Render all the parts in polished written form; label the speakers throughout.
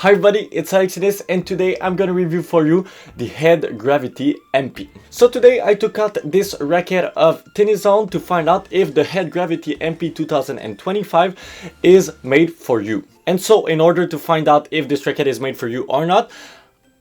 Speaker 1: Hi everybody, it's Alex and today I'm gonna review for you the Head Gravity MP. So today I took out this racket of Tennis Zone to find out if the Head Gravity MP 2025 is made for you. And so in order to find out if this racket is made for you or not,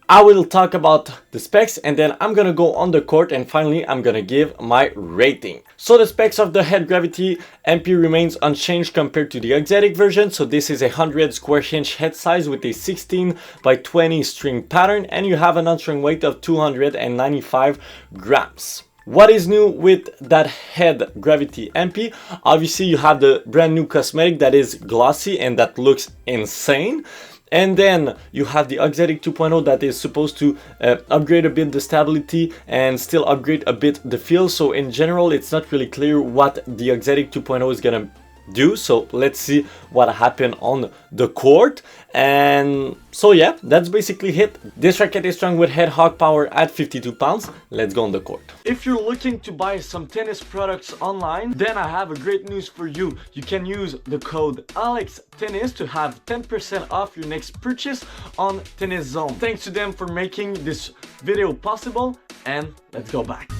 Speaker 1: I will talk about the specs and then I'm gonna go on the court and finally I'm gonna give my rating. So the specs of the Head Gravity MP remains unchanged compared to the exotic version. So this is a 100 square inch head size with a 16 by 20 string pattern and you have an on-string weight of 295 grams. What is new with that Head Gravity MP? Obviously you have the brand new cosmetic that is glossy and that looks insane. And then you have the Exotic 2.0 that is supposed to upgrade a bit the stability and still upgrade a bit the feel. So in general, it's not really clear what the Exotic 2.0 is gonna do. So let's see what happened on the court. And so yeah, that's basically it. This racket is strung with head hog power at 52 pounds. Let's go on the court. If you're looking to buy some tennis products online, then I have a great news for you. You can use the code ALEXTENNIS to have 10% off your next purchase on Tennis Zone. Thanks to them for making this video possible, and let's go back.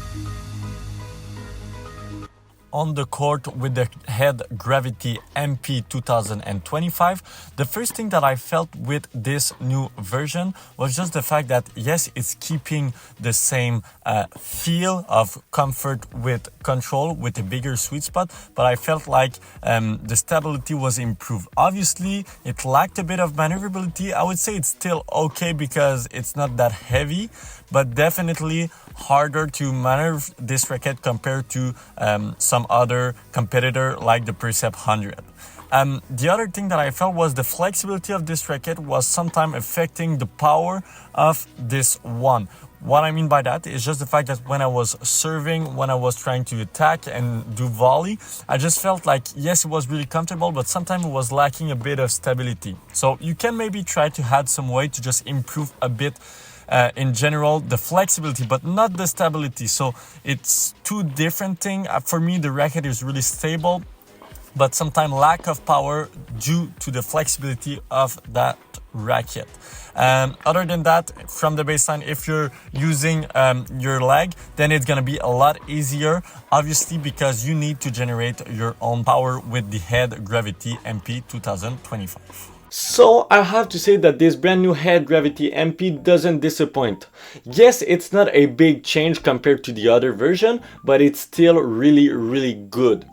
Speaker 1: On the court with the Head Gravity MP 2025, the first thing that I felt with this new version was just the fact that yes, it's keeping the same feel of comfort with control with a bigger sweet spot, but I felt like the stability was improved. Obviously, it lacked a bit of maneuverability. I would say it's still okay because it's not that heavy, but definitely harder to maneuver this racket compared to some other competitor like the Percept 100. The other thing that I felt was the flexibility of this racket was sometimes affecting the power of this one. What I mean by that is just the fact that when I was serving, when I was trying to attack and do volley, I just felt like, yes, it was really comfortable, but sometimes it was lacking a bit of stability. So you can maybe try to add some weight to just improve a bit in general the flexibility, but not the stability. So it's two different things. For me, the racket is really stable, but sometimes lack of power due to the flexibility of that racket. Other than that, from the baseline, if you're using your leg, then it's gonna be a lot easier, obviously, because you need to generate your own power with the Head Gravity MP 2025. So I have to say that this brand new Head Gravity MP doesn't disappoint. Yes, it's not a big change compared to the other version, but it's still really good.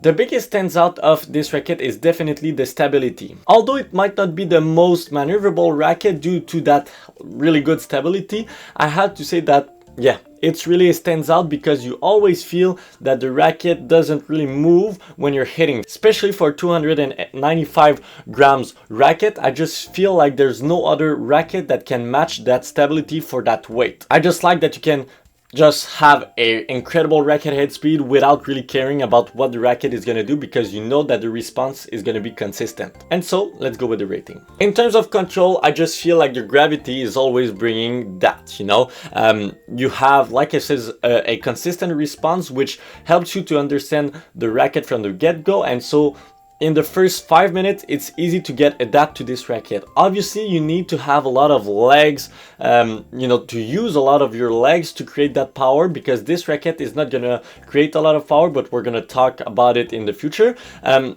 Speaker 1: The biggest standout of this racket is definitely the stability. Although it might not be the most maneuverable racket due to that really good stability, I have to say that yeah, it really stands out because you always feel that the racket doesn't really move when you're hitting. Especially for 295 grams racket, I just feel like there's no other racket that can match that stability for that weight. I just like that you can just have an incredible racket head speed without really caring about what the racket is going to do because you know that the response is going to be consistent. And so let's go with the rating. In terms of control, I just feel like the Gravity is always bringing that, you know. You have, like I said, a consistent response which helps you to understand the racket from the get-go, and so in the first 5 minutes, it's easy to get adapt to this racket. Obviously, you need to have a lot of legs, you know, to use a lot of your legs to create that power, because this racket is not gonna create a lot of power, but we're gonna talk about it in the future.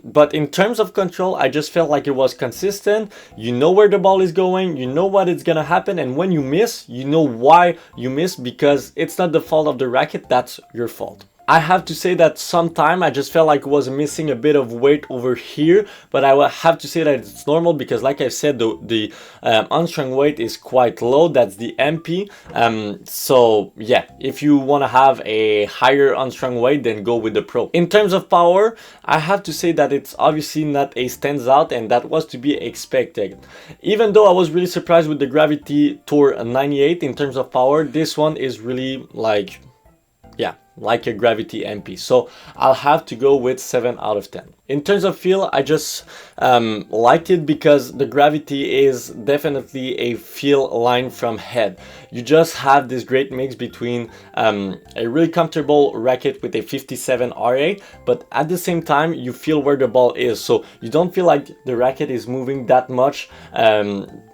Speaker 1: But in terms of control, I just felt like it was consistent. You know where the ball is going, you know what is gonna happen, and when you miss, you know why you miss, because it's not the fault of the racket, that's your fault. I have to say that sometime I just felt like it was missing a bit of weight over here, but I will have to say that it's normal because, like I said, the unstrung weight is quite low. That's the MP. So yeah, if you want to have a higher unstrung weight, then go with the Pro. In terms of power, I have to say that it's obviously not a stands out, and that was to be expected. Even though I was really surprised with the Gravity Tour 98 in terms of power, this one is really like, yeah, like a Gravity MP. So I'll have to go with 7 out of 10. In terms of feel, I just liked it because the gravity is definitely a feel line from head. You just have this great mix between a really comfortable racket with a 57 RA, but at the same time you feel where the ball is, so you don't feel like the racket is moving that much,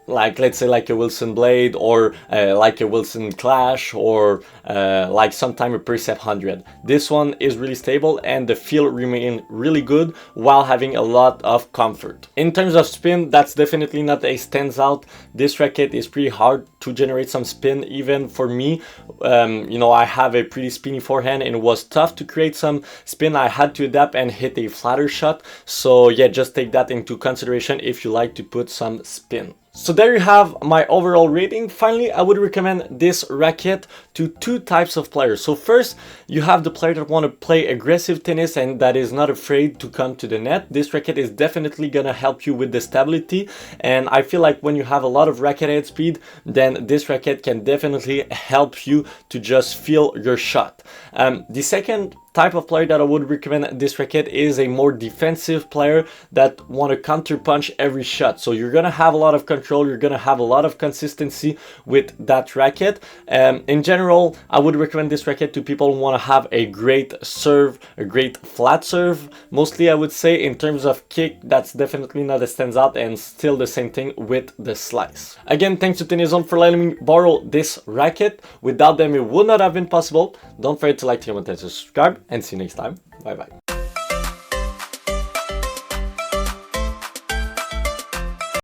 Speaker 1: like let's say like a Wilson Blade or like a Wilson Clash or like sometime a Percept 100. This one is really stable and the feel remain really good while having a lot of comfort. In terms of spin, that's definitely not a stands out. This racket is pretty hard to generate some spin even for me. You know, I have a pretty spinny forehand and it was tough to create some spin. I had to adapt and hit a flatter shot, so yeah, just take that into consideration if you like to put some spin. So there you have my overall rating. Finally, I would recommend this racket to two types of players. So first, you have the player that want to play aggressive tennis and that is not afraid to come to the net. This racket is definitely gonna help you with the stability, and I feel like when you have a lot of racket head speed, then this racket can definitely help you to just feel your shot. The second type of player that I would recommend this racket is a more defensive player that want to counter punch every shot. So you're gonna have a lot of control, you're gonna have a lot of consistency with that racket. In general, I would recommend this racket to people who want to have a great serve, a great flat serve. Mostly I would say in terms of kick, that's definitely not a stands out, and still the same thing with the slice. Again, thanks to Tennis Zone for letting me borrow this racket. Without them, it would not have been possible. Don't forget to like, comment, and subscribe, and see you next time. Bye bye.